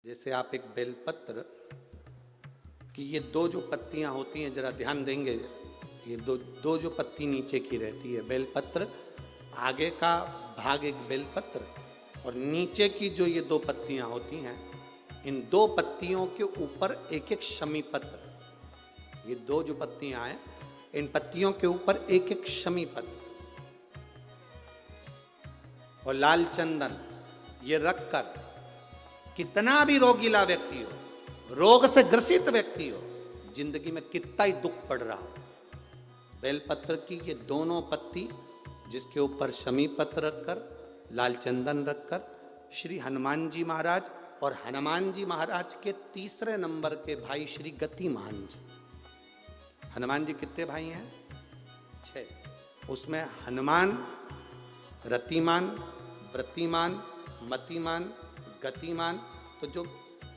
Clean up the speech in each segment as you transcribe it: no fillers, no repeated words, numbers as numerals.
जैसे आप एक बेलपत्र की ये दो जो पत्तियां होती हैं, जरा ध्यान देंगे, ये दो दो जो पत्ती नीचे की रहती है बेलपत्र, आगे का भाग एक बेलपत्र और नीचे की जो ये दो पत्तियां होती हैं, इन दो पत्तियों के ऊपर एक एक शमी पत्र। ये दो जो पत्तियां हैं, इन पत्तियों के ऊपर एक एक शमी पत्र और लाल चंदन ये रखकर कितना भी रोगीला व्यक्ति हो, रोग से ग्रसित व्यक्ति हो, जिंदगी में कितना ही दुख पड़ रहा हो, बेलपत्र की ये दोनों पत्ती जिसके ऊपर शमी पत्र रखकर, लाल चंदन रखकर श्री हनुमान जी महाराज और हनुमान जी महाराज के तीसरे नंबर के भाई श्री गतिमान जी। हनुमान जी कितने भाई हैं? 6। उसमें हनुमान, रतिमान, व्रतिमान, मतिमान, गतिमान, तो जो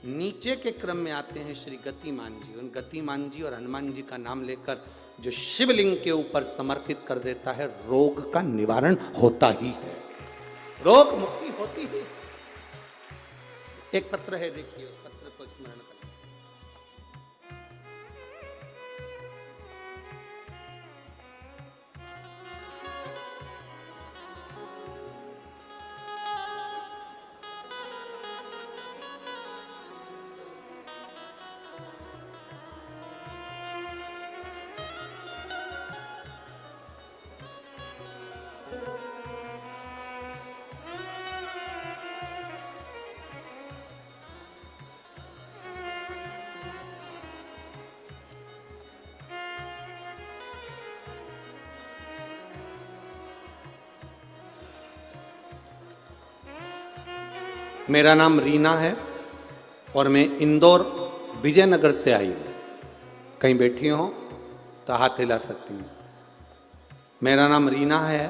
नीचे के क्रम में आते हैं श्री गतिमान जी, उन गतिमान जी और हनुमान जी का नाम लेकर जो शिवलिंग के ऊपर समर्पित कर देता है, रोग का निवारण होता ही है, रोग मुक्ति होती ही। एक पत्र है, देखिए उस पत्र को स्मरण करें। मेरा नाम रीना है और मैं इंदौर विजयनगर से आई हूँ। कहीं बैठी हो तो हाथ हिला सकती हैं। मेरा नाम रीना है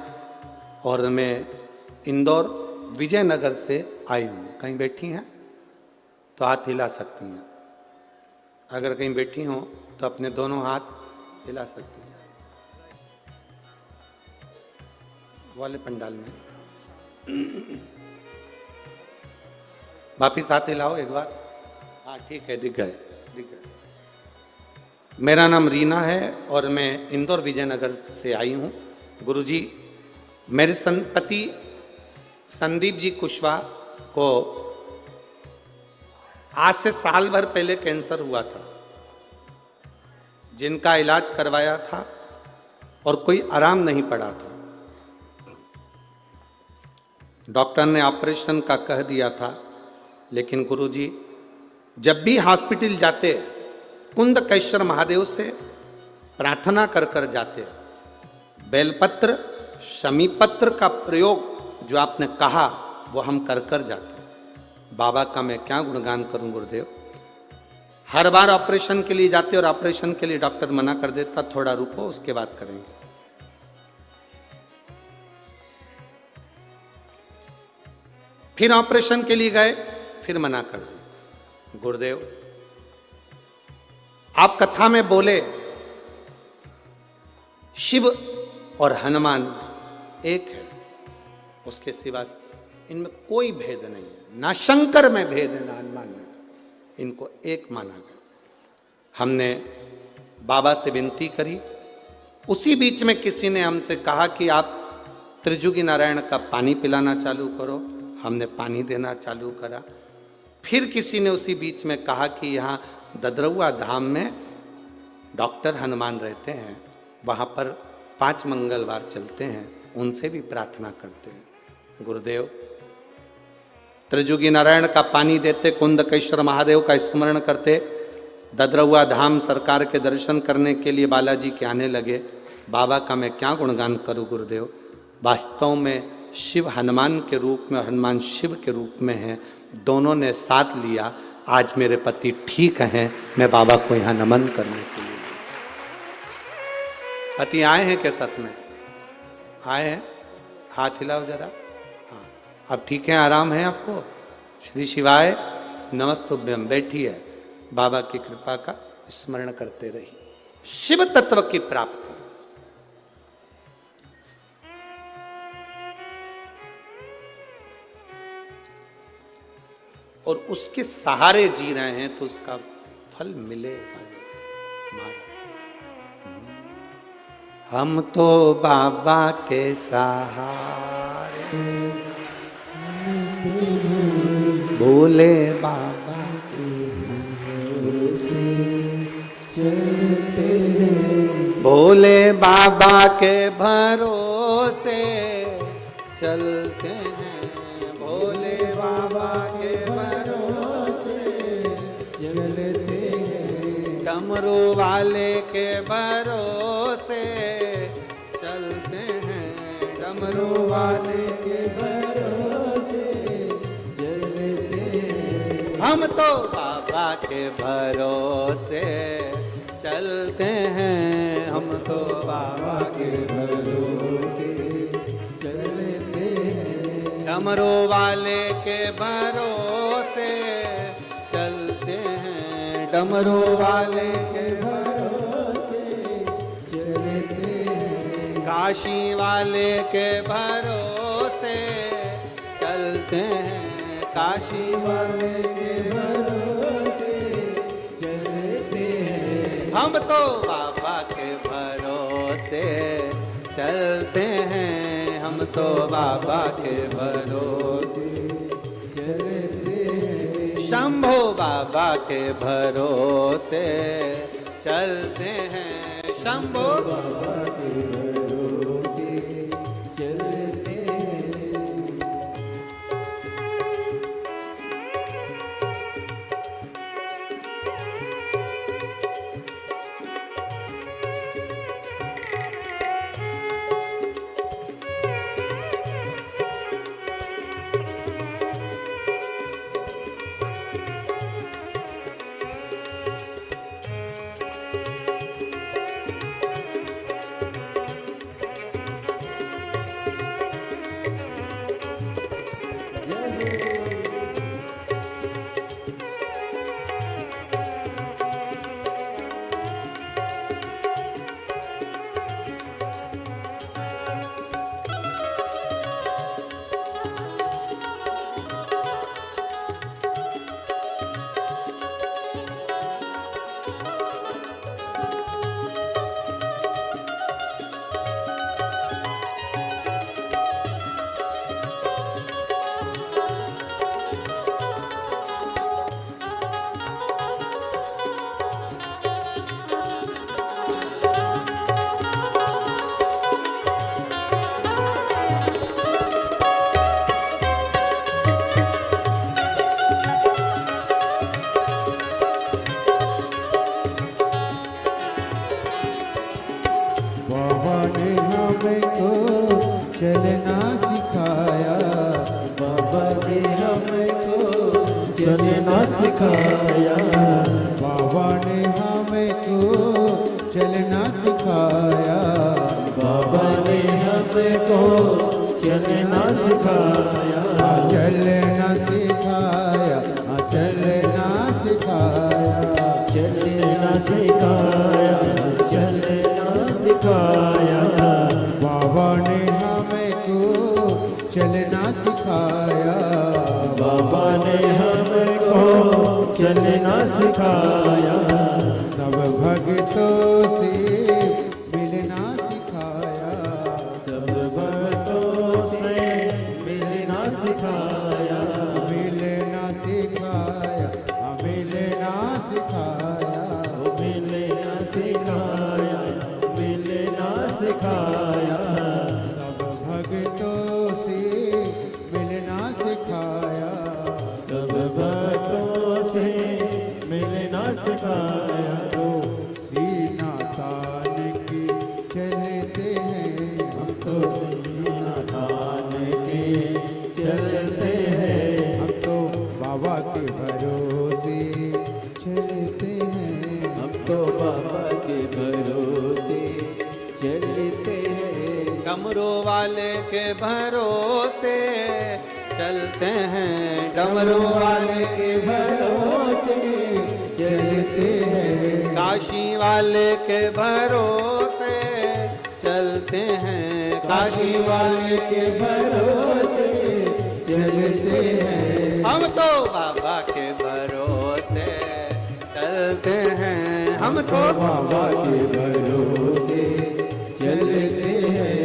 और मैं इंदौर विजयनगर से आई हूँ। कहीं बैठी हैं तो हाथ हिला सकती हैं। अगर कहीं बैठी हो तो अपने दोनों हाथ हिला सकती हैं। वाले पंडाल में वापिस हाथ हिलाओ एक बार। हाँ ठीक है, दिख गए, दिख गए। मेरा नाम रीना है और मैं इंदौर विजयनगर से आई हूँ। गुरुजी, मेरे पति संदीप जी कुशवाहा को आज से साल भर पहले कैंसर हुआ था, जिनका इलाज करवाया था और कोई आराम नहीं पड़ा था। डॉक्टर ने ऑपरेशन का कह दिया था, लेकिन गुरुजी जब भी हॉस्पिटल जाते कुंदकेश्वर महादेव से प्रार्थना कर कर जाते। बेलपत्र, शमीपत्र का प्रयोग जो आपने कहा वो हम कर कर जाते। बाबा का मैं क्या गुणगान करूं गुरुदेव। हर बार ऑपरेशन के लिए जाते और ऑपरेशन के लिए डॉक्टर मना कर देता, थोड़ा रुको उसके बाद करेंगे। फिर ऑपरेशन के लिए गए, फिर मना कर दिया। गुरुदेव, आप कथा में बोले शिव और हनुमान एक है, उसके सिवा इनमें कोई भेद नहीं है। ना शंकर में भेद है, ना हनुमान में, इनको एक माना गया। हमने बाबा से विनती करी, उसी बीच में किसी ने हमसे कहा कि आप त्रिजुगी नारायण का पानी पिलाना चालू करो। हमने पानी देना चालू करा। फिर किसी ने उसी बीच में कहा कि यहाँ ददरौआ धाम में डॉक्टर हनुमान रहते हैं, वहाँ पर 5 मंगलवार चलते हैं, उनसे भी प्रार्थना करते हैं। गुरुदेव, त्रिजुगी नारायण का पानी देते, कुंदकेश्वर महादेव का स्मरण करते, ददरौआ धाम सरकार के दर्शन करने के लिए बालाजी के आने लगे। बाबा का मैं क्या गुणगान करूँ गुरुदेव। वास्तव में शिव हनुमान के रूप में और हनुमान शिव के रूप में हैं, दोनों ने साथ लिया। आज मेरे पति ठीक हैं, मैं बाबा को यहाँ नमन करने के लिए। पति आए हैं क्या सत में? आए हैं? हाथ हिलाओ जरा। हाँ, अब ठीक है, आराम है आपको? श्री शिवाय नमस्तुभ्यम। बैठी है, बाबा की कृपा का स्मरण करते रही। शिव तत्व की प्राप्ति। और उसके सहारे जी रहे हैं तो उसका फल मिलेगा महाराज। हम तो बाबा के सहारे, भोले बाबा के चलते हैं, भोले बाबा के भरोसे चलते हैं, भोले बाबा के भरोसे चलते हैं, डमरू वाले के भरोसे चलते हैं, डमरू वाले के भरोसे चलते हैं, हम तो बाबा के भरोसे चलते हैं, हम तो बाबा के भरोसे चलते हैं, डमरू वाले के भरोसे चलते हैं, डमरू वाले के भरोसे चलते हैं, काशी वाले के भरोसे चलते हैं, काशी वाले के भरोसे चलते हैं, हम तो बाबा के भरोसे चलते हैं, हम तो बाबा के भरोसे चलते हैं, शंभो बाबा के भरोसे चलते हैं, शंभो बाबा के भरोसे चलते हैं, बाबा ने हमको चलना सिखाया, बाबा ने हमको चलना सिखाया, बाबा ने हमको चलना सिखाया, बाबा ने हमको चलना सिखाया, चलना सिखाया, चलना सिखाया, चलना सिखाया, चलना सिखाया, बाबा ने हमको चलना सिखाया, बाबा ने हमको चलना सिखाया, सब भक्तों से मिलना सिखाया, सब भक्तों से मिलना सिखाया, मिलना सिखाया, मिलना सिखाया, मिलना सिखाया, मिलना सिखाया, सब भक्तों से मिलना सिखाया, सब भक्तों से मिलना सिखाया, तो सीना तान के चलते हैं, हम तो सीना तान के चलते हैं, हम तो बाबा के भरोसे चलते हैं, हम तो बाबा के भरोसे चलते हैं, डमरू वाले के भरोसे चलते हैं, डमरू वाले के भरोसे चलते हैं, काशी वाले के भरोसे चलते हैं, काशी वाले के भरोसे चलते हैं, हम तो बाबा भरोसे चलते हैं हम तो बाबा के भरोसे चलते हैं।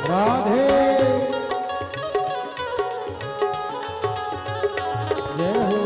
राधे जय हो।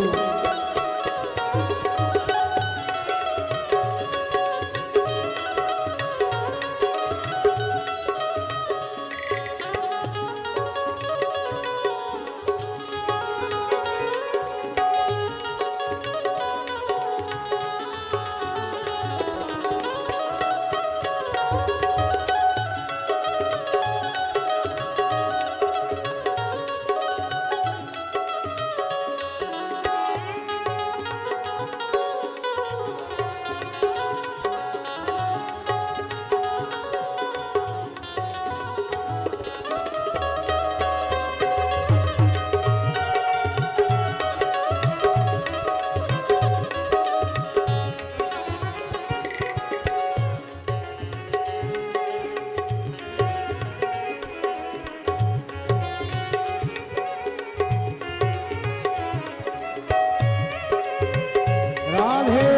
राधे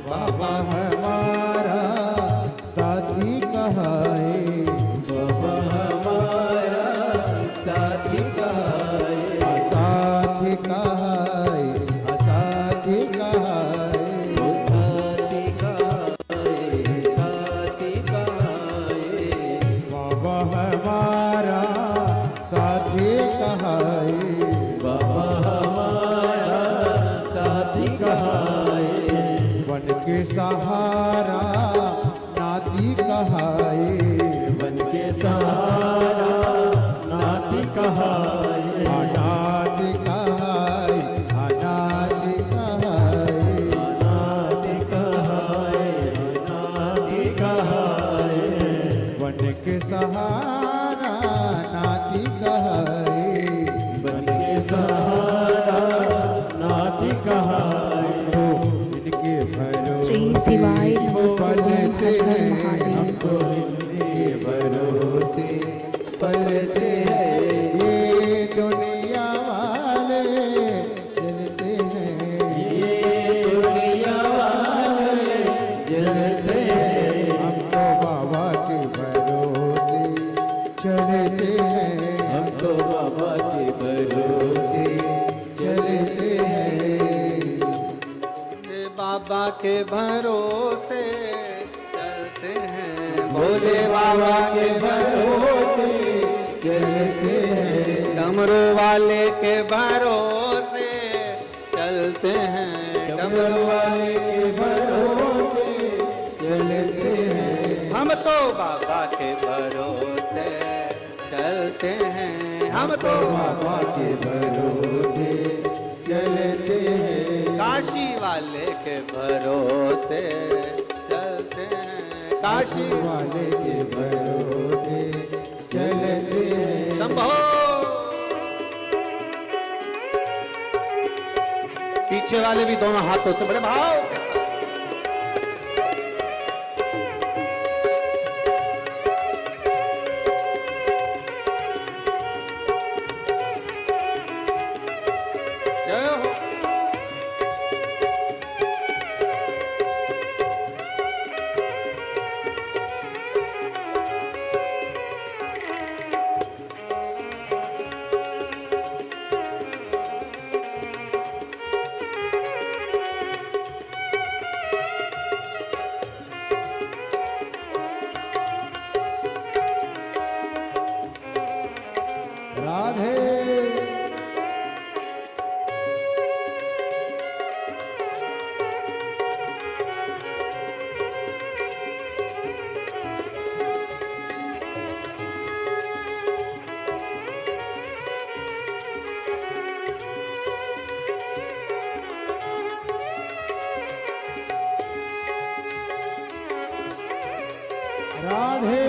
बाबा हमारा साथी कहाए, बाबा हमारा साथी कहाए, साथी कहाए, साथी कहाए, साथी कहाए, साथी कहाए। बाबा हमारा साथी कहाए, बाबा हमारा साथी कहाए। वन के सहारा नाती कहाए, वन के सहारा नाती कहाए, अनाथी कहाए, अनाथी कहाए, अनाथी कहाए, अनाथी कहाए। वन के सहारा नाती कहाए, वन के सहारा नाती कहाए। इनके भरोसे श्री शिवाय पलते नमस्ते हैं, महादेव। हमको इनके भरोसे पलते हैं। ये दुनिया वाले जलते हैं, ये दुनिया वाले जलते हैं। हम तो बाबा के भरोसे चलते हैं, हम तो बाबा के भरोसे चलते हैं। ये बाबा के भरोसे चलते हैं, भोले बाबा के भरोसे चलते हैं, डमरू वाले के भरोसे चलते हैं, डमरू वाले के भरोसे चलते हैं। हम तो बाबा के भरोसे चलते हैं, हम तो बाबा के भरोसे चलते हैं। काशी वाले के भरोसे चलते हैं, काशी वाले के भरोसे चलते हैं। शंभो। पीछे वाले भी दोनों हाथों से बड़े भाव के साथ जय हो। राधे राधे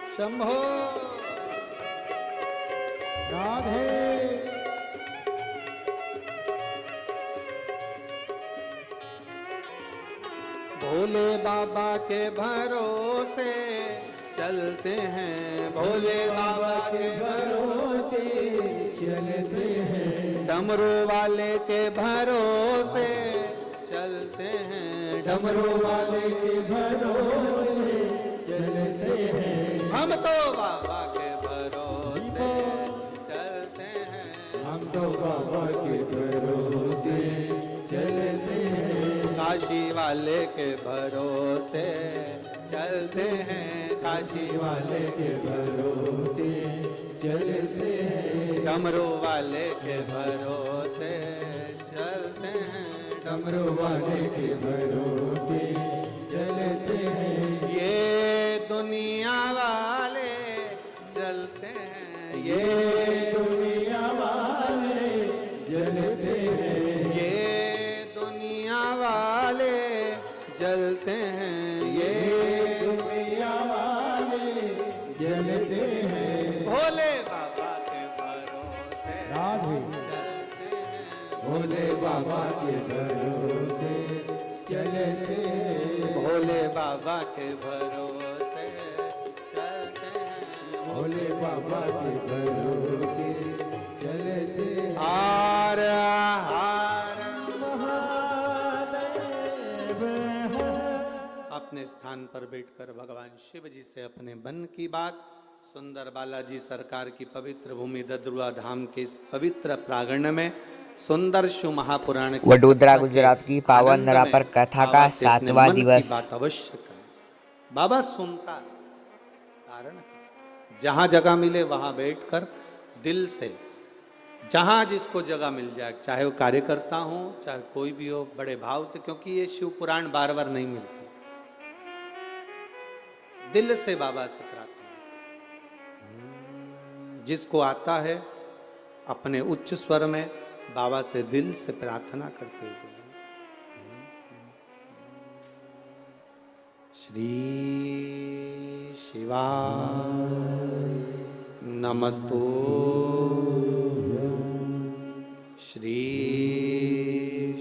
शंभो राधे भोले बाबा के भरोसे चलते हैं, भोले बाबा के भरोसे चलते हैं, डमरू वाले के भरोसे चलते हैं, डमरू वाले के भरोसे चलते हैं, हम तो बाबा के भरोसे चलते हैं, हम तो बाबा के भरोसे चलते हैं, काशी वाले के भरोसे चलते हैं, काशी वाले के भरोसे चलते हैं, डमरू वाले के भरोसे चलते हैं, डमरू वाले के भरोसे चलते हैं, ये दुनिया वाले चलते हैं, ये दुनिया वाले जलते हैं, ये दुनिया वाले जलते हैं, ये दुनिया वाले जलते हैं, भोले बाबा के भरोसे राधे चलते हैं, भोले बाबा के भरोसे चलते हैं, भोले बाबा के भरोसे चलते हैं, भोले बाबा के भरोसे चलते हैं, हार हार महादेव अपने स्थान पर बैठकर भगवान शिव जी से अपने मन की बात सुंदर बालाजी सरकार की पवित्र भूमि ददरुआ धाम के इस पवित्र प्रांगण में सुंदर शिव महापुराण की वडोदरा कथा के गुजरात की पावन आनंद धरा में पर कथा बाबा का से अपने 7वां मन की दिवस। बात अवश्य करें। बाबा सुनता है, कारण है। जहां जगह मिले वहां बैठकर दिल से, जहां जिसको जगह मिल जाए, चाहे वो कार्यकर्ता हो चाहे कोई भी हो, बड़े भाव से, क्योंकि ये शिव पुराण बार बार नहीं मिलती, दिल से बाबा से प्रार्थना। जिसको आता है अपने उच्च स्वर में बाबा से दिल से प्रार्थना करते हुए बोलेंगे, श्री शिवा नमस्तु, श्री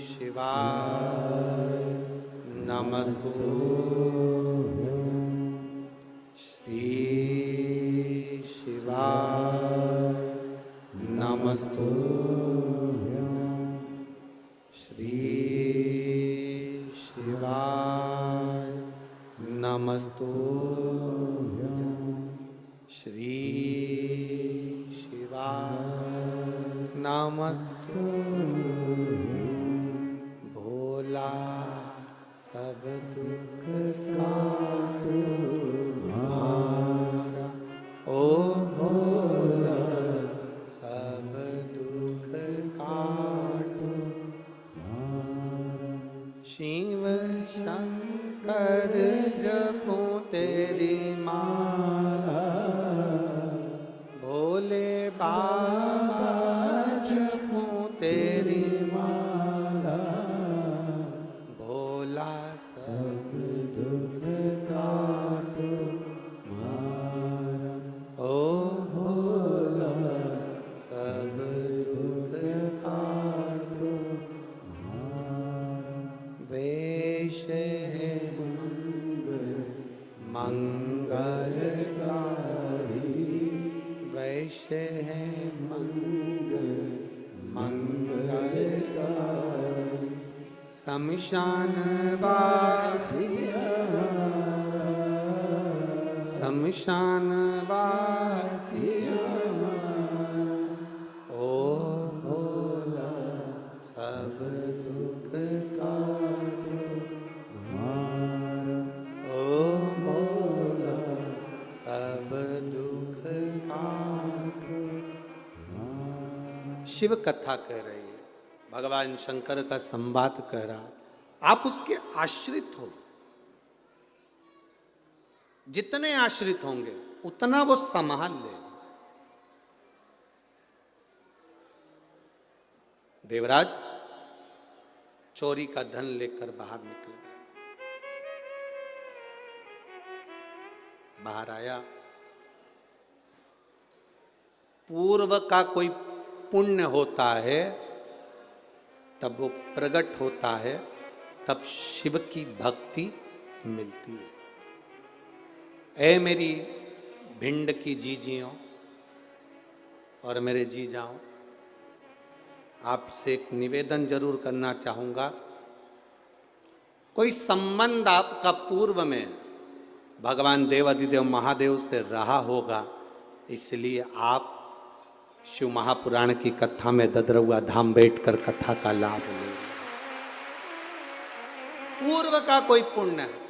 शिवा नमस्तु, श्री शिवा नमस्तु, श्री शिवाय नमस्तु, श्री शिवाय नमस्तु, भोला सब दुख काटो हमारा, ओ भोला सब दुख का कर जपूं तेरी माला, भोले बाबा जपूं तेरी माला, भोला सब दुख काटो मारा, ओ भोला सब दुख काटो मारा, वेश है मंगलकारी, वैश्य है मंगलकारी, शमशान वासी शमशान वासी ओ भोला सब दुख काटो मारा, ओ भोला सब दुख काटो। शिव कथा कह रही है, भगवान शंकर का संवाद कह रहा, आप उसके आश्रित हो। जितने आश्रित होंगे उतना वो संभाल लेगा। देवराज चोरी का धन लेकर बाहर निकल गया। बाहर आया, पूर्व का कोई पुण्य होता है तब वो प्रकट होता है, तब शिव की भक्ति मिलती है। ऐ मेरी भिंड की जीजियों और मेरे जीजाओं, आपसे एक निवेदन जरूर करना चाहूंगा। कोई संबंध आपका पूर्व में भगवान देवाधिदेव महादेव से रहा होगा, इसलिए आप शिव महापुराण की कथा में ददरुआ धाम बैठकर कथा का लाभ लें। पूर्व का कोई पुण्य है,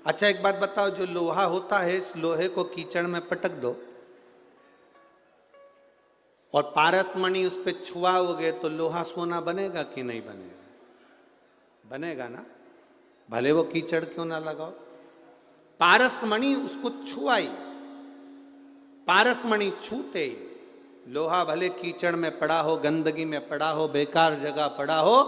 अच्छा एक बात बताओ, जो लोहा होता है इस लोहे को कीचड़ में पटक दो और पारसमणि उस पर छुआओगे तो लोहा सोना बनेगा कि नहीं बनेगा? बनेगा ना, भले वो कीचड़ क्यों ना लगाओ। पारसमणि उसको छुआई, पारसमणि छूते ही लोहा भले कीचड़ में पड़ा हो, गंदगी में पड़ा हो, बेकार जगह पड़ा हो,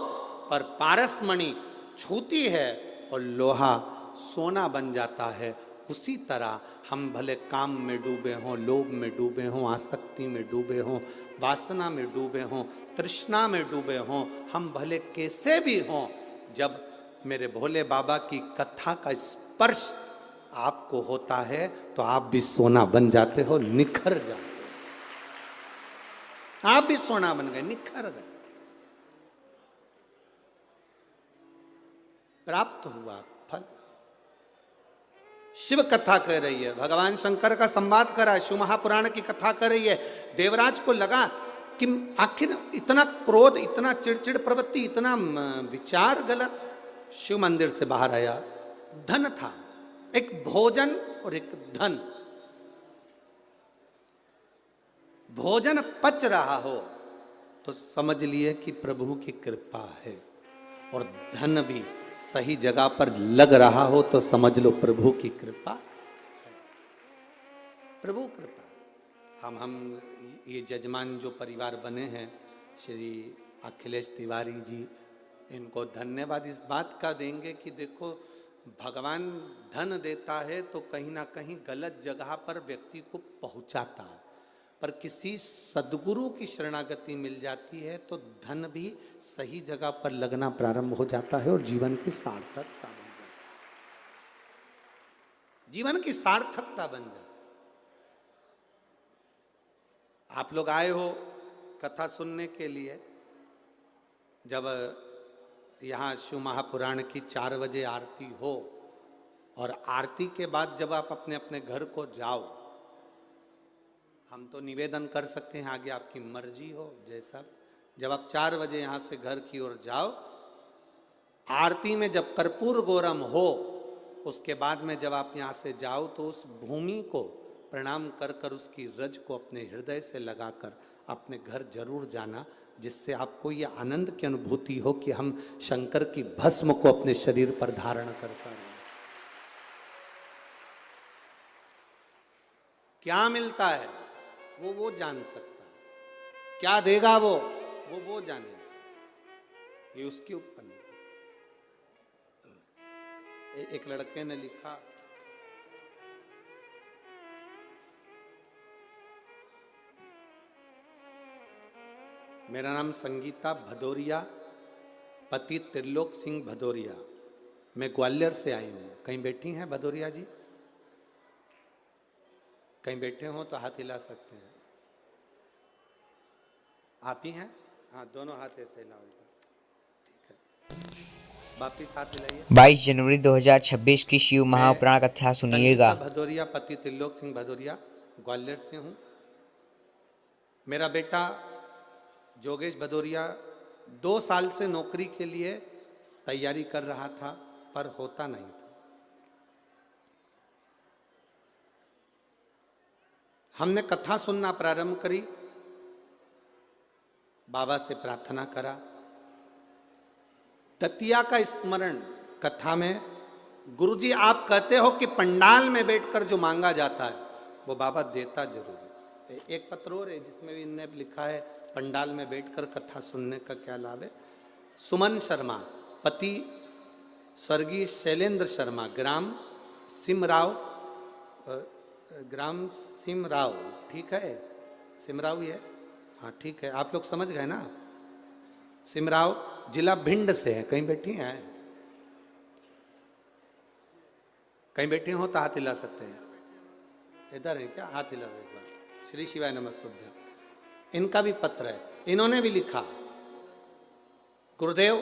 पर पारसमणि छूती है और लोहा सोना बन जाता है। उसी तरह हम भले काम में डूबे हों, लोभ में डूबे हों, आसक्ति में डूबे हों, वासना में डूबे हों, तृष्णा में डूबे हों, हम भले कैसे भी हों, जब मेरे भोले बाबा की कथा का स्पर्श आपको होता है तो आप भी सोना बन जाते हो, निखर जाते हो। आप भी सोना बन गए, निखर गए, प्राप्त हुआ फल। शिव कथा कह रही है, भगवान शंकर का संवाद कर रहा है, शिव महापुराण की कथा कर रही है। देवराज को लगा कि आखिर इतना क्रोध, इतना चिड़चिड़ प्रवृत्ति, इतना विचार गलत। शिव मंदिर से बाहर आया, धन था, एक भोजन और एक धन। भोजन पच रहा हो तो समझ लिए कि प्रभु की कृपा है, और धन भी सही जगह पर लग रहा हो तो समझ लो प्रभु की कृपा है। प्रभु कृपा। हम ये जजमान जो परिवार बने हैं, श्री अखिलेश तिवारी जी, इनको धन्यवाद इस बात का देंगे कि देखो, भगवान धन देता है तो कहीं ना कहीं गलत जगह पर व्यक्ति को पहुंचाता है, पर किसी सद्गुरु की शरणागति मिल जाती है तो धन भी सही जगह पर लगना प्रारंभ हो जाता है और जीवन की सार्थकता बन जाती है। जीवन की सार्थकता बन जाती है। आप लोग आए हो कथा सुनने के लिए, जब यहाँ शिव महापुराण की 4 बजे आरती हो और आरती के बाद जब आप अपने अपने घर को जाओ, हम तो निवेदन कर सकते हैं, आगे आपकी मर्जी हो जैसा। जब आप 4 बजे यहाँ से घर की ओर जाओ, आरती में जब कर्पूर गौरम हो, उसके बाद में जब आप यहाँ से जाओ तो उस भूमि को प्रणाम कर कर उसकी रज को अपने हृदय से लगाकर अपने घर जरूर जाना, जिससे आपको ये आनंद की अनुभूति हो कि हम शंकर की भस्म को अपने शरीर पर धारण कर पा रहे हैं। क्या मिलता है वो जान सकता है, क्या देगा वो जाने, ये उसके ऊपर नहीं। एक लड़के ने लिखा, मेरा नाम संगीता भदौरिया, पति त्रिलोक सिंह भदौरिया, मैं ग्वालियर से आई हूं। कहीं बैठी हैं भदौरिया जी? कहीं बैठे हो तो हाथ हिला सकते हैं। आप ही हैं? हाँ, दोनों हाथ ऐसे हिलाओ, ठीक है। वापिस हाथ हिलाइए। 22 जनवरी 2026 की शिव महापुराण कथा सुनिएगा। संगीता भदौरिया, पति त्रिलोक सिंह भदौरिया, ग्वालियर से हूँ। मेरा बेटा जोगेश भदौरिया 2 साल से नौकरी के लिए तैयारी कर रहा था, पर होता नहीं था। हमने कथा सुनना प्रारंभ करी, बाबा से प्रार्थना करा। दतिया का स्मरण कथा में, गुरुजी आप कहते हो कि पंडाल में बैठकर जो मांगा जाता है वो बाबा देता जरूर है। एक पत्र और है जिसमें भी इनने लिखा है पंडाल में बैठकर कथा सुनने का क्या लाभ है। सुमन शर्मा, पति स्वर्गीय शैलेंद्र शर्मा, ग्राम सिमराव, ठीक है, सिमराव ही है, हाँ ठीक है, आप लोग समझ गए ना। सिमराव जिला भिंड से है। कहीं बैठी हैं? कहीं बैठे हो तो हाथ हिला सकते हैं। इधर है क्या? हाथ हिला एक बार। श्री शिवाय नमस्तुभ्यम। इनका भी पत्र है, इन्होंने भी लिखा, गुरुदेव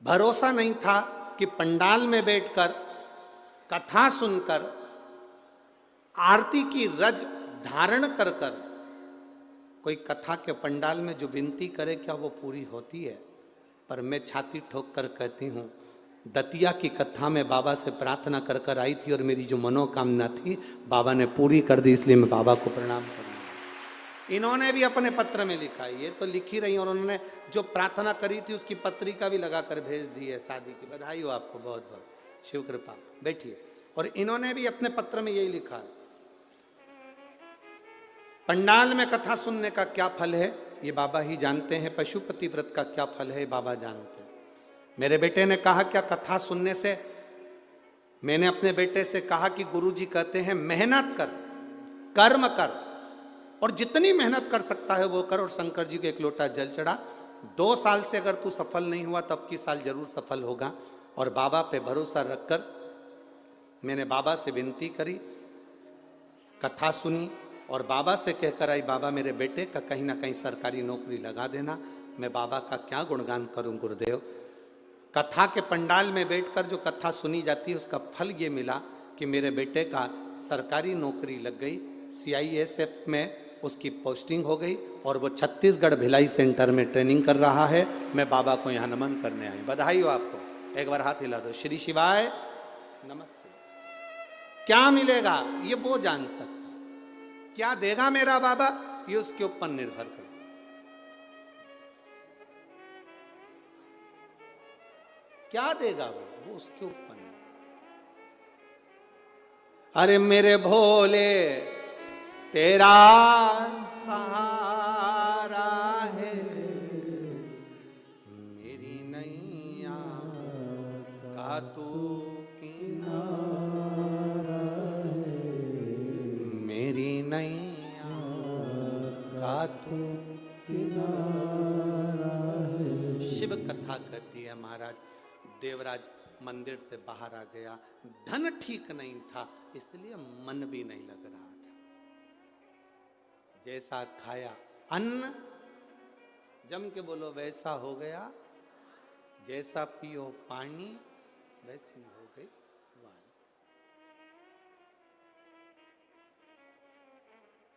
भरोसा नहीं था कि पंडाल में बैठकर कथा सुनकर आरती की रज धारण कर कर कोई कथा के पंडाल में जो विनती करे क्या वो पूरी होती है। पर मैं छाती ठोक कर कहती हूँ, दतिया की कथा में बाबा से प्रार्थना कर कर आई थी और मेरी जो मनोकामना थी बाबा ने पूरी कर दी, इसलिए मैं बाबा को प्रणाम कर रहा हूँ। इन्होंने भी अपने पत्र में लिखा है, ये तो लिख ही रही और उन्होंने जो प्रार्थना करी थी उसकी पत्रिका भी लगा कर भेज दी है। शादी की बधाई हो आपको, बहुत बहुत शिव कृपा। बैठिए। और इन्होंने भी अपने पत्र में यही लिखा है, पंडाल में कथा सुनने का क्या फल है ये बाबा ही जानते हैं, पशुपति व्रत का क्या फल है बाबा जानते हैं। मेरे बेटे ने कहा क्या कथा सुनने से, मैंने अपने बेटे से कहा कि गुरुजी कहते हैं मेहनत कर, कर्म कर, और जितनी मेहनत कर सकता है वो कर, और शंकर जी को 1 लोटा जल चढ़ा। 2 साल से अगर तू सफल नहीं हुआ तो अब की साल जरूर सफल होगा। और बाबा पे भरोसा रखकर मैंने बाबा से विनती करी, कथा सुनी और बाबा से कहकर आई, बाबा मेरे बेटे का कहीं ना कहीं सरकारी नौकरी लगा देना। मैं बाबा का क्या गुणगान करूं गुरुदेव। कथा के पंडाल में बैठकर जो कथा सुनी जाती है उसका फल ये मिला कि मेरे बेटे का सरकारी नौकरी लग गई, CISF में उसकी पोस्टिंग हो गई और वो छत्तीसगढ़ भिलाई सेंटर में ट्रेनिंग कर रहा है। मैं बाबा को यहाँ नमन करने आई। बधाई हो आपको, एक बार हाथ हिला दो। श्री शिवाय नमस्ते। क्या मिलेगा ये वो जान सकता, क्या देगा मेरा बाबा ये उसके ऊपर निर्भर करता। क्या देगा वो उसके ऊपर। अरे मेरे भोले तेरा सहारा है, मेरी नैया का तू किनारा है, मेरी नैया का तू किनारा है। शिव कथा कहती है महाराज, देवराज मंदिर से बाहर आ गया, धन ठीक नहीं था इसलिए मन भी नहीं लग रहा था। जैसा खाया अन्न, जम के बोलो वैसा हो गया, जैसा पियो पानी वैसी हो गई वाणी।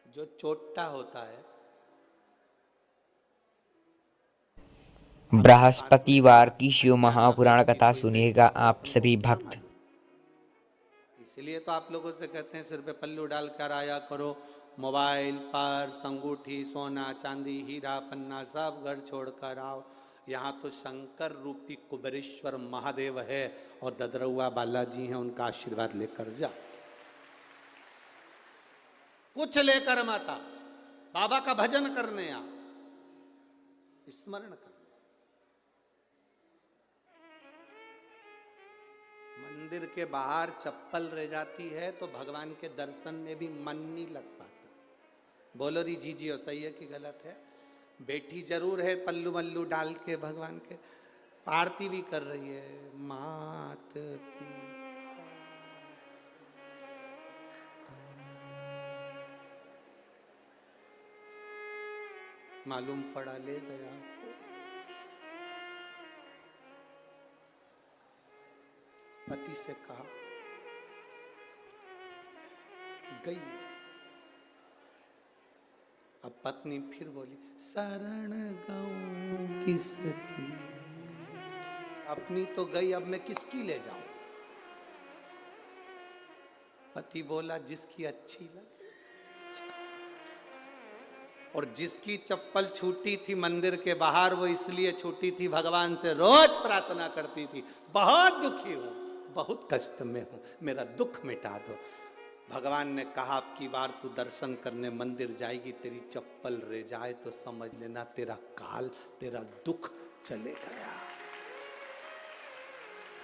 जो चोट्टा होता है, बृहस्पतिवार की शिव महापुराण कथा सुनिएगा आप सभी भक्त। इसलिए तो आप लोगों से कहते हैं सिर पे पल्लू डाल कर आया करो, मोबाइल, पर्स, अंगूठी, सोना चांदी, हीरा पन्ना सब घर छोड़कर आओ। यहाँ तो शंकर रूपी कुबेरेश्वर महादेव है और ददरउआ बालाजी हैं, उनका आशीर्वाद लेकर जा। कुछ लेकर माता बाबा का भजन करने आ, स्मरण कर। मंदिर के बाहर चप्पल रह जाती है तो भगवान के दर्शन में भी मन नहीं लग पाता। बोलो री जी और सही है कि गलत है? बेटी जरूर है पल्लू मल्लू डाल के भगवान के, आरती भी कर रही है, मात मालूम पड़ा ले गया। पति से कहा गई। अब पत्नी फिर बोली शरण गऊं किसकी, अपनी तो गई अब मैं किसकी ले जाऊं? पति बोला जिसकी अच्छी लगे। और जिसकी चप्पल छूटी थी मंदिर के बाहर वो इसलिए छूटी थी, भगवान से रोज प्रार्थना करती थी, बहुत दुखी हूं, बहुत कष्ट में हूं, मेरा दुख मिटा दो। भगवान ने कहा अब की बार तू दर्शन करने मंदिर जाएगी, तेरी चप्पल रह जाए तो समझ लेना तेरा काल, तेरा दुख चले गया।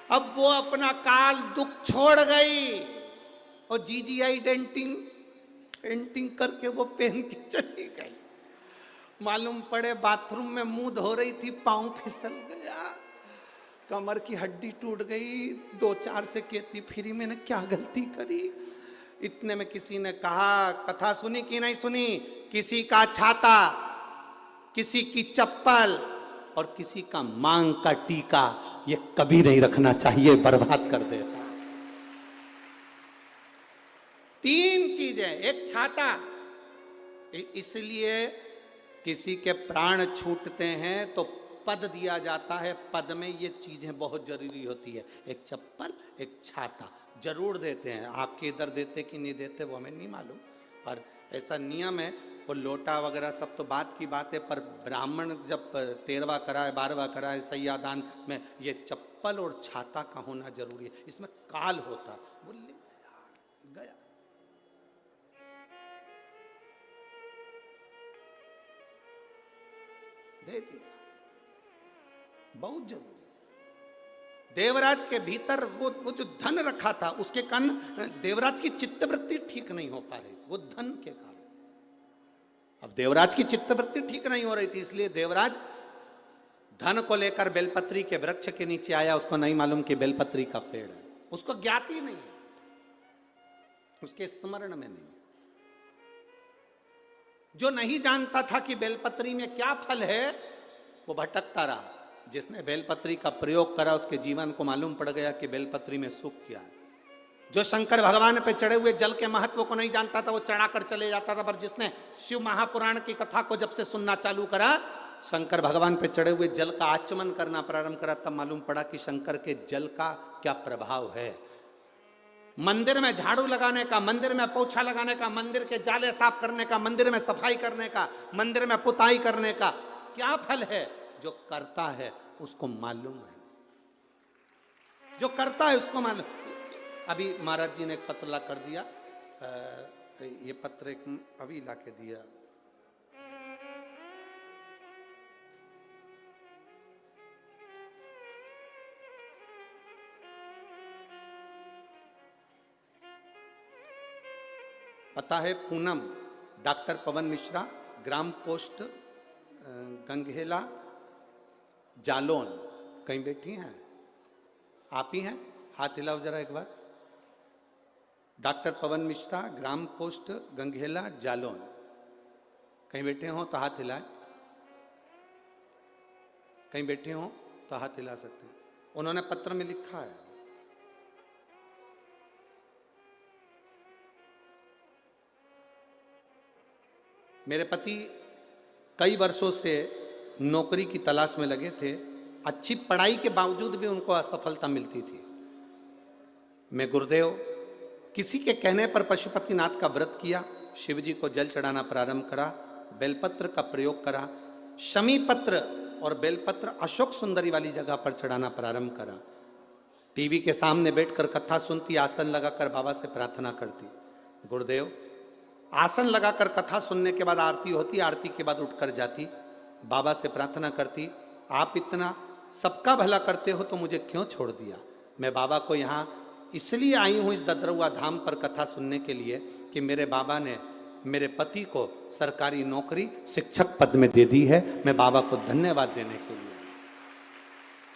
अब वो अपना काल दुख छोड़ गई और जीजीआई पेंटिंग करके वो पहन के चली गई। मालूम पड़े बाथरूम में मुंह धो रही थी, पांव फिसल गया, कमर की हड्डी टूट गई, 2-4 से कहती फिरी मैंने क्या गलती करी। इतने में किसी ने कहा, कथा सुनी कि नहीं सुनी, किसी का छाता, किसी की चप्पल और किसी का मांग का टीका ये कभी नहीं रखना चाहिए, बर्बाद कर देता। 3 चीजें, एक छाता, इसलिए किसी के प्राण छूटते हैं तो पद दिया जाता है, पद में ये चीजें बहुत जरूरी होती है, एक चप्पल, एक छाता जरूर देते हैं। आपके इधर देते कि नहीं देते वो हमें नहीं मालूम, पर ऐसा नियम है। वो लोटा वगैरह सब तो बात की बात है, पर ब्राह्मण जब 13वां कराए 12वां कराए सैयादान में ये चप्पल और छाता का होना जरूरी है, इसमें काल होता। बोले गया दे दिया, बहुत जरूरी। देवराज के भीतर वो जो धन रखा था उसके कारण देवराज की चित्तवृत्ति ठीक नहीं हो पा रही थी, वो धन के कारण। अब देवराज की चित्तवृत्ति ठीक नहीं हो रही थी, इसलिए देवराज धन को लेकर बेलपत्री के वृक्ष के नीचे आया। उसको नहीं मालूम कि बेलपत्री का पेड़ है, उसको ज्ञात ही नहीं, उसके स्मरण में नहीं। जो नहीं जानता था कि बेलपत्री में क्या फल है वो भटकता रहा। जिसने बेलपत्री का प्रयोग करा उसके जीवन को मालूम पड़ गया कि बेलपत्री में सुख क्या है। जो शंकर भगवान पे चढ़े हुए जल के महत्व को नहीं जानता था वो चढ़ाकर चले जाता था, पर जिसने शिव महापुराण की कथा को जब से सुनना चालू करा, शंकर भगवान पे चढ़े हुए जल का आचमन करना प्रारंभ करा, तब मालूम पड़ा कि शंकर के जल का क्या प्रभाव है। मंदिर में झाड़ू लगाने का, मंदिर में पोछा लगाने का, मंदिर के जाले साफ करने का, मंदिर में सफाई करने का, मंदिर में पुताई करने का क्या फल है? जो करता है उसको मालूम है, जो करता है उसको मालूम। अभी महाराज जी ने एक पत्र ला कर दिया, ये पत्र एक अभी ला के दिया। पता है पूनम, डॉक्टर पवन मिश्रा, ग्राम पोस्ट गंगहेला, जालौन। कहीं बैठी हैं आप ही हैं? हाथ हिलाओ जरा एक बार। डॉक्टर पवन मिश्रा, ग्राम पोस्ट गंगहेला, जालौन। कहीं बैठे हो तो हाथ हिलाएं, कहीं बैठे हो तो हाथ हिला सकते हैं। उन्होंने पत्र में लिखा है, मेरे पति कई वर्षों से नौकरी की तलाश में लगे थे, अच्छी पढ़ाई के बावजूद भी उनको असफलता मिलती थी। मैं गुरुदेव किसी के कहने पर पशुपतिनाथ का व्रत किया, शिव जी को जल चढ़ाना प्रारंभ करा, बेलपत्र का प्रयोग करा, शमी पत्र और बेलपत्र अशोक सुंदरी वाली जगह पर चढ़ाना प्रारंभ करा। टीवी के सामने बैठकर कथा सुनती, आसन लगाकर बाबा से प्रार्थना करती। गुरुदेव, आसन लगाकर कथा सुनने के बाद आरती होती, आरती के बाद उठकर जाती, बाबा से प्रार्थना करती, आप इतना सबका भला करते हो तो मुझे क्यों छोड़ दिया। मैं बाबा को यहाँ इसलिए आई हूँ इस ददरुआ धाम पर कथा सुनने के लिए कि मेरे बाबा ने मेरे पति को सरकारी नौकरी शिक्षक पद में दे दी है। मैं बाबा को धन्यवाद देने के लिए।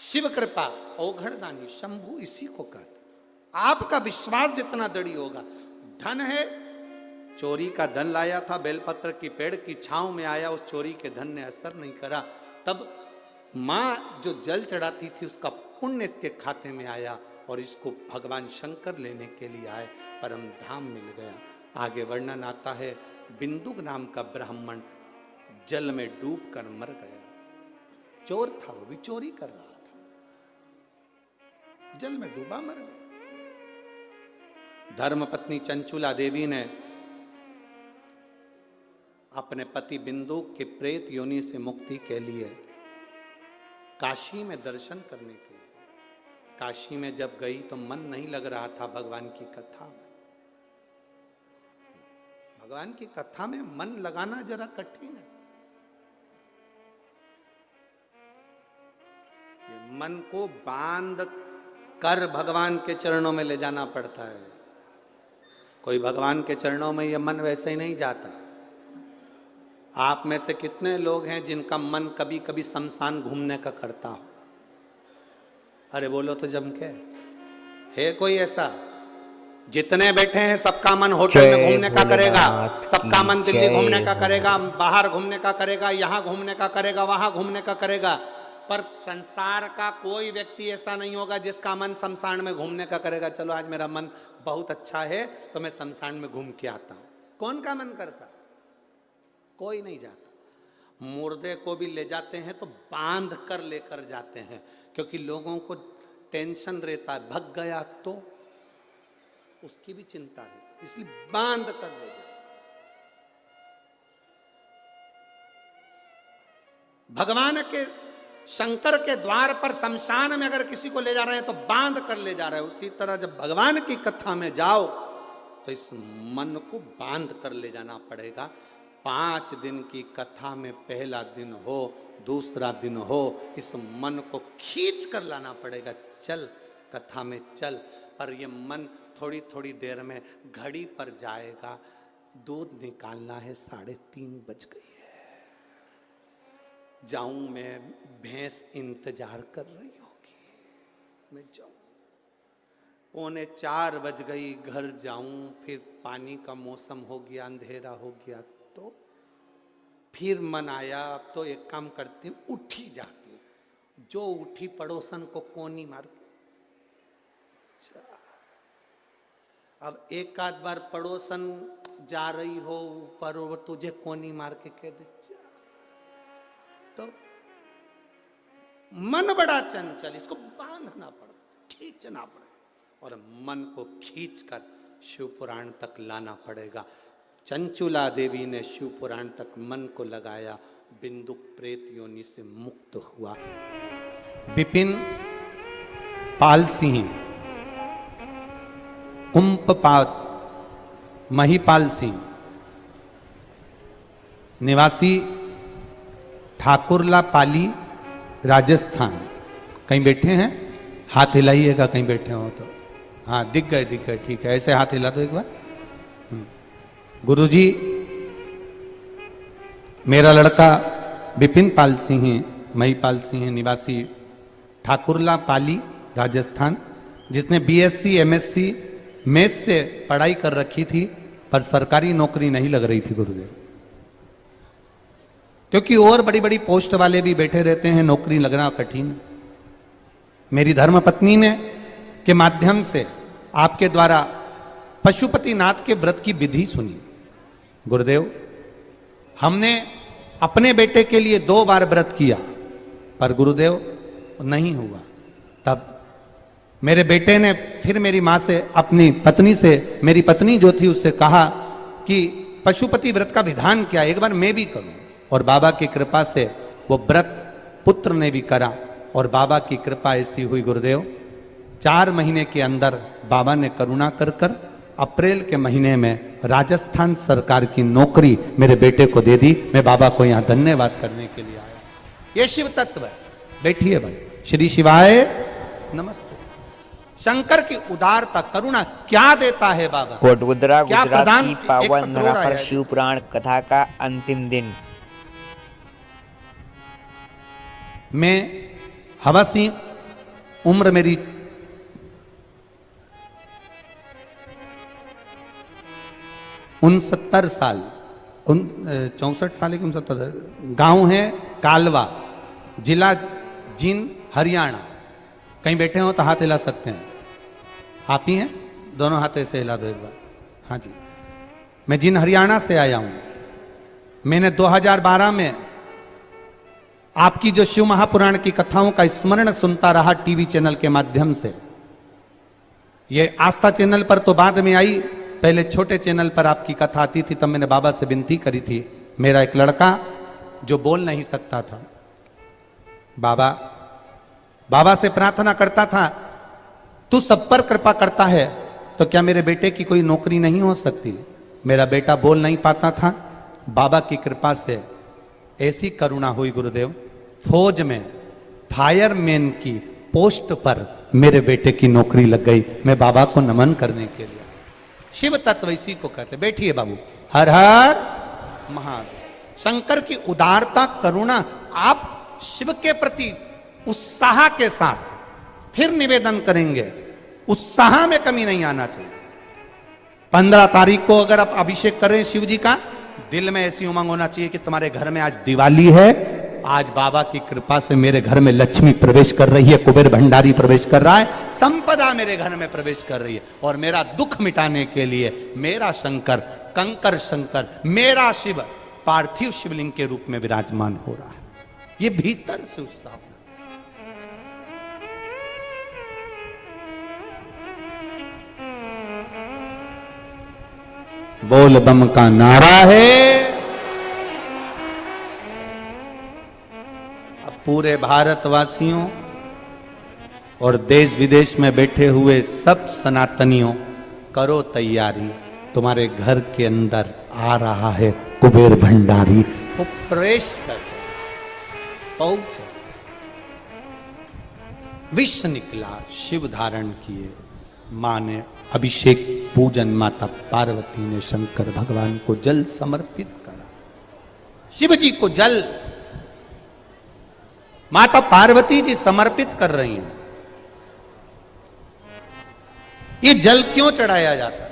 शिव कृपा औघड़दानी शंभु इसी को कहते। आपका विश्वास जितना दृढ़ होगा, धन है, चोरी का धन लाया था, बेलपत्र की पेड़ की छांव में आया, उस चोरी के धन ने असर नहीं करा। तब माँ जो जल चढ़ाती थी उसका पुण्य इसके खाते में आया और इसको भगवान शंकर लेने के लिए आए, परम धाम मिल गया। आगे वर्णन आता है, बिंदुक नाम का ब्राह्मण जल में डूब कर मर गया। चोर था, वो भी चोरी कर रहा था, जल में डूबा मर गया। धर्मपत्नी चंचुला देवी ने अपने पति बिंदुक के प्रेत योनि से मुक्ति के लिए काशी में दर्शन करने के लिए, काशी में जब गई तो मन नहीं लग रहा था भगवान की कथा में। भगवान की कथा में मन लगाना जरा कठिन है। ये मन को बांध कर भगवान के चरणों में ले जाना पड़ता है। कोई भगवान के चरणों में ये मन वैसे ही नहीं जाता। आप में से कितने लोग हैं जिनका मन कभी कभी शमशान घूमने का करता हो? अरे बोलो तो जम के, है कोई ऐसा? जितने बैठे हैं सबका मन होटल में घूमने का करेगा, सबका मन दिल्ली घूमने का करेगा, बाहर घूमने का करेगा, यहाँ घूमने का करेगा, वहां घूमने का करेगा। पर संसार का कोई व्यक्ति ऐसा नहीं होगा जिसका मन शमशान में घूमने का करेगा। चलो आज मेरा मन बहुत अच्छा है तो मैं शमशान में घूम के आता हूं। कौन का मन करता? कोई नहीं जाता। मुर्दे को भी ले जाते हैं तो बांध कर लेकर जाते हैं, क्योंकि लोगों को टेंशन रहता है, भग गया तो उसकी भी चिंता रहती, इसलिए बांध कर ले जाते। भगवान के शंकर के द्वार पर शमशान में अगर किसी को ले जा रहे हैं तो बांध कर ले जा रहे हैं। उसी तरह जब भगवान की कथा में जाओ तो इस मन को बांध कर ले जाना पड़ेगा। 5 दिन की कथा में पहला दिन हो, दूसरा दिन हो, इस मन को खींच कर लाना पड़ेगा। चल कथा में चल। पर ये मन थोड़ी थोड़ी देर में घड़ी पर जाएगा। दूध निकालना है, 3:30 बज गई है, जाऊं मैं, भैंस इंतजार कर रही होगी, मैं जाऊं। 3:45 बज गई, घर जाऊं, फिर पानी का मौसम हो गया, अंधेरा हो गया, तो फिर मन आया अब तो एक काम करती हूँ, उठी जाती हूँ। जो उठी पड़ोसन को कोनी मार, अब एक आध बार पड़ोसन जा रही हो ऊपर और तुझे कोनी मार के कह दे जा, तो मन बड़ा चंचल, इसको बांधना पड़ता, खींचना पड़ेगा और मन को खींचकर शिव पुराण तक लाना पड़ेगा। चंचुला देवी ने शिव पुराण तक मन को लगाया, बिंदुक प्रेत योनि से मुक्त हुआ। विपिन पाल सिंह, कुंपपात महिपाल सिंह, निवासी ठाकुरला पाली, राजस्थान। कहीं बैठे हैं? हाथ हिलाइएगा कहीं बैठे हो तो। हाँ दिख गए, ठीक है, ऐसे हाथ हिला दो एक बार। गुरुजी, मेरा लड़का विपिन पाल सिंह, महिपाल सिंह, निवासी ठाकुरला पाली, राजस्थान, जिसने बीएससी एमएससी मैथ से पढ़ाई कर रखी थी पर सरकारी नौकरी नहीं लग रही थी गुरुदेव, क्योंकि और बड़ी बड़ी पोस्ट वाले भी बैठे रहते हैं, नौकरी लगना कठिन। मेरी धर्मपत्नी ने के माध्यम से आपके द्वारा पशुपतिनाथ के व्रत की विधि सुनी। गुरुदेव, हमने अपने बेटे के लिए 2 बार व्रत किया पर गुरुदेव नहीं हुआ। तब मेरे बेटे ने फिर मेरी माँ से, अपनी पत्नी से, मेरी पत्नी जो थी उससे कहा कि पशुपति व्रत का विधान क्या है, एक बार मैं भी करूं। और बाबा की कृपा से वो व्रत पुत्र ने भी करा और बाबा की कृपा ऐसी हुई गुरुदेव, 4 महीने के अंदर बाबा ने करुणा कर कर अप्रैल के महीने में राजस्थान सरकार की नौकरी मेरे बेटे को दे दी। मैं बाबा को यहाँ धन्यवाद करने के लिए आया। ये शिव तत्व है। बैठिए भाई। श्री शिवाय नमस्ते। शंकर की उदारता, करुणा क्या देता है बाबा। कोटगुदरा क्या गुजरात प्रदान की एक पावन पत्रों धरा रहा पर है। शिव पुराण कथा का अंतिम दिन। मैं हवसी, उम्र मेरी 69 साल, 64 साल की 69। गांव है कालवा, जिला जींद, हरियाणा। कहीं बैठे हो तो हाथ हिला सकते हैं। आप ही हैं? दोनों हाथ ऐसे हिला दो एक बार। हाँ जी। मैं जींद हरियाणा से आया हूं। मैंने 2012 में आपकी जो शिव महापुराण की कथाओं का स्मरण सुनता रहा टीवी चैनल के माध्यम से। ये आस्था चैनल पर तो बाद में आई, पहले छोटे चैनल पर आपकी कथा आती थी। तब मैंने बाबा से विनती करी थी, मेरा एक लड़का जो बोल नहीं सकता था, बाबा से प्रार्थना करता था, तू सब पर कृपा करता है तो क्या मेरे बेटे की कोई नौकरी नहीं हो सकती। मेरा बेटा बोल नहीं पाता था। बाबा की कृपा से ऐसी करुणा हुई गुरुदेव, फौज में फायरमैन की पोस्ट पर मेरे बेटे की नौकरी लग गई। मैं बाबा को नमन करने के लिए। शिव तत्व इसी को कहते। बैठिए बाबू। हर हर महादेव। शंकर की उदारता, करुणा, आप शिव के प्रति उत्साह के साथ फिर निवेदन करेंगे, उत्साह में कमी नहीं आना चाहिए। 15 तारीख को अगर आप अभिषेक करें शिव जी का, दिल में ऐसी उमंग होना चाहिए कि तुम्हारे घर में आज दिवाली है, आज बाबा की कृपा से मेरे घर में लक्ष्मी प्रवेश कर रही है, कुबेर भंडारी प्रवेश कर रहा है, संपदा मेरे घर में प्रवेश कर रही है। और मेरा दुख मिटाने के लिए मेरा शंकर, कंकर शंकर, मेरा शिव पार्थिव शिवलिंग के रूप में विराजमान हो रहा है। ये भीतर से उत्साह। बोल बम का नारा है। अब पूरे भारतवासियों और देश विदेश में बैठे हुए सब सनातनियों, करो तैयारी, तुम्हारे घर के अंदर आ रहा है कुबेर भंडारी। वो प्रवेश कर पहुंचे। विष निकला, शिव धारण किए। मां ने अभिषेक पूजन, माता पार्वती ने शंकर भगवान को जल समर्पित करा। शिव जी को जल माता पार्वती जी समर्पित कर रही हैं। ये जल क्यों चढ़ाया जाता है?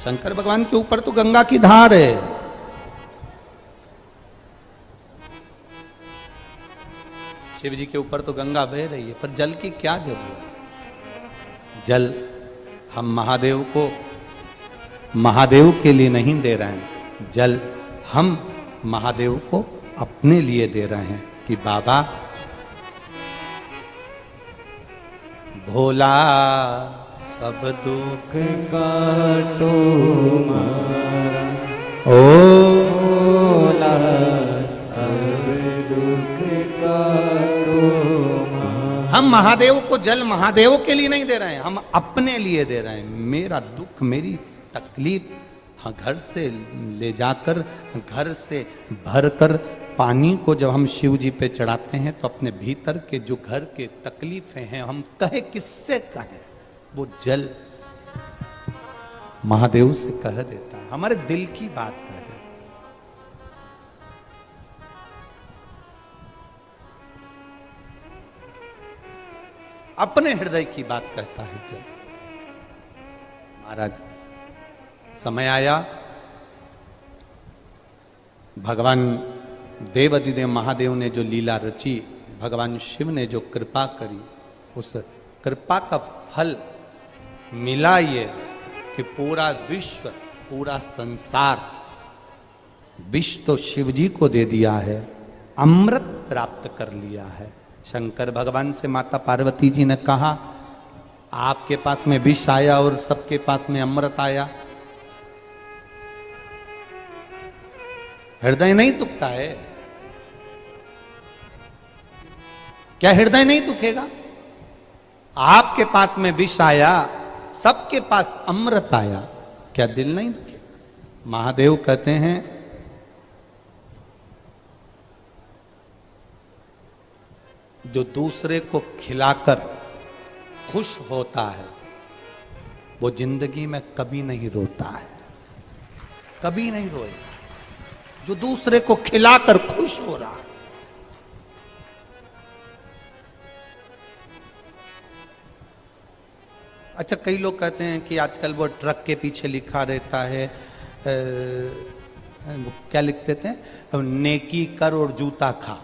शंकर भगवान के ऊपर तो गंगा की धार है। शिव जी के ऊपर तो गंगा बह रही है, पर जल की क्या जरूरत? जल हम महादेव को, महादेव के लिए नहीं दे रहे हैं, जल हम महादेव को अपने लिए दे रहे हैं कि बाबा भोला सब दुख काटो मारा, ओ भोला सब दुख काटो मारा। हम महादेव को जल महादेव के लिए नहीं दे रहे हैं, हम अपने लिए दे रहे हैं। मेरा दुख, मेरी तकलीफ घर से ले जाकर, घर से भरकर पानी को जब हम शिव जी पे चढ़ाते हैं तो अपने भीतर के जो घर के तकलीफें हैं, हम कहे किससे कहें, वो जल महादेव से कह देता है, हमारे दिल की बात कह देता है। अपने हृदय की बात कहता है जल। महाराज, समय आया, भगवान देवाधिदेव महादेव ने जो लीला रची, भगवान शिव ने जो कृपा करी, उस कृपा का फल मिला ये कि पूरा विश्व, पूरा संसार, विश्व तो शिव जी को दे दिया है, अमृत प्राप्त कर लिया है। शंकर भगवान से माता पार्वती जी ने कहा आपके पास में विष आया और सबके पास में अमृत आया। हृदय नहीं दुखता है क्या? हृदय नहीं दुखेगा? आपके पास में विष आया, सबके पास अमृत आया, क्या दिल नहीं दुखेगा? महादेव कहते हैं जो दूसरे को खिलाकर खुश होता है वो जिंदगी में कभी नहीं रोता है, कभी नहीं रोएगा। जो दूसरे को खिलाकर खुश हो रहा है। अच्छा, कई लोग कहते हैं कि आजकल वो ट्रक के पीछे लिखा रहता है, क्या लिख देते हैं, नेकी कर और जूता खा,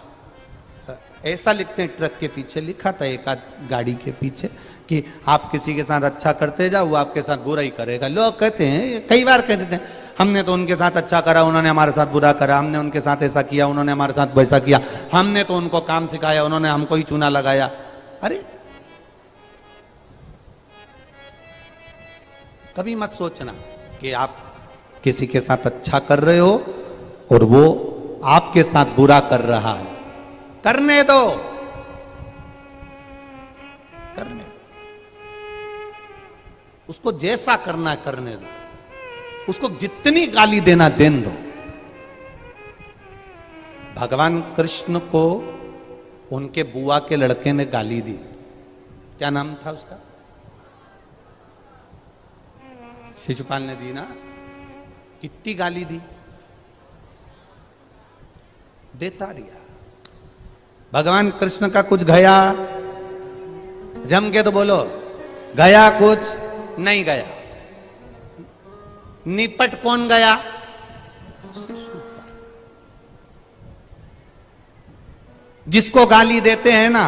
ऐसा लिखते हैं। ट्रक के पीछे लिखा था एक आध गाड़ी के पीछे कि आप किसी के साथ अच्छा करते जाओ, वो आपके साथ बुरा ही करेगा। लोग कहते हैं, कई बार कह देते हैं, हमने तो उनके साथ अच्छा करा, उन्होंने हमारे साथ बुरा करा, हमने उनके साथ ऐसा किया, उन्होंने हमारे साथ वैसा किया, हमने तो उनको काम सिखाया, उन्होंने हमको ही चूना लगाया। अरे कभी मत सोचना कि आप किसी के साथ अच्छा कर रहे हो और वो आपके साथ बुरा कर रहा है। करने दो, करने दो, उसको जैसा करना है करने दो, उसको जितनी गाली देना देन दो। भगवान कृष्ण को उनके बुआ के लड़के ने गाली दी, क्या नाम था उसका? शिशुपाल ने दी ना? कितनी गाली दी, देता रिया। भगवान कृष्ण का कुछ गया, जम के तो बोलो, गया कुछ नहीं गया। निपट कौन गया? जिसको गाली देते हैं ना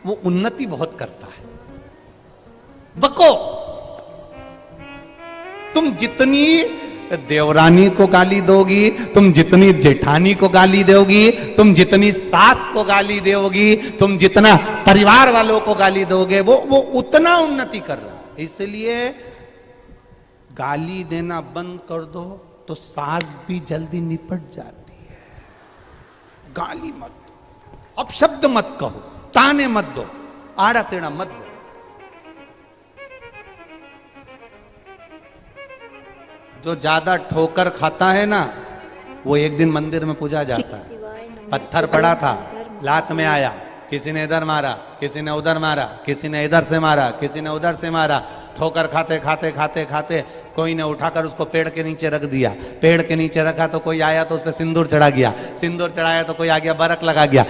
वो उन्नति बहुत करता है। बको, तुम जितनी देवरानी को गाली दोगी, तुम जितनी जेठानी को गाली दोगी, तुम जितनी सास को गाली दोगी, तुम जितना परिवार वालों को गाली दोगे, वो उतना उन्नति कर रहा है। इसलिए गाली देना बंद कर दो तो सास भी जल्दी निपट जाती है। गाली मत दो, अपशब्द मत कहो, ताने मत दो, आड़ा टेढ़ा मत दो। जो ज्यादा ठोकर खाता है ना वो एक दिन मंदिर में पूजा जाता है। पत्थर पड़ा था, लात में आया, किसी ने इधर मारा, किसी ने उधर मारा, किसी ने इधर से मारा, किसी ने उधर से मारा। ठोकर खाते खाते खाते खाते कोई ने उठाकर उसको पेड़ के नीचे रख दिया। पेड़ के नीचे रखा तो कोई आया तो उस पर सिंदूर चढ़ा गया, सिंदूर चढ़ाया तो कोई आ गया बरक लगा गया।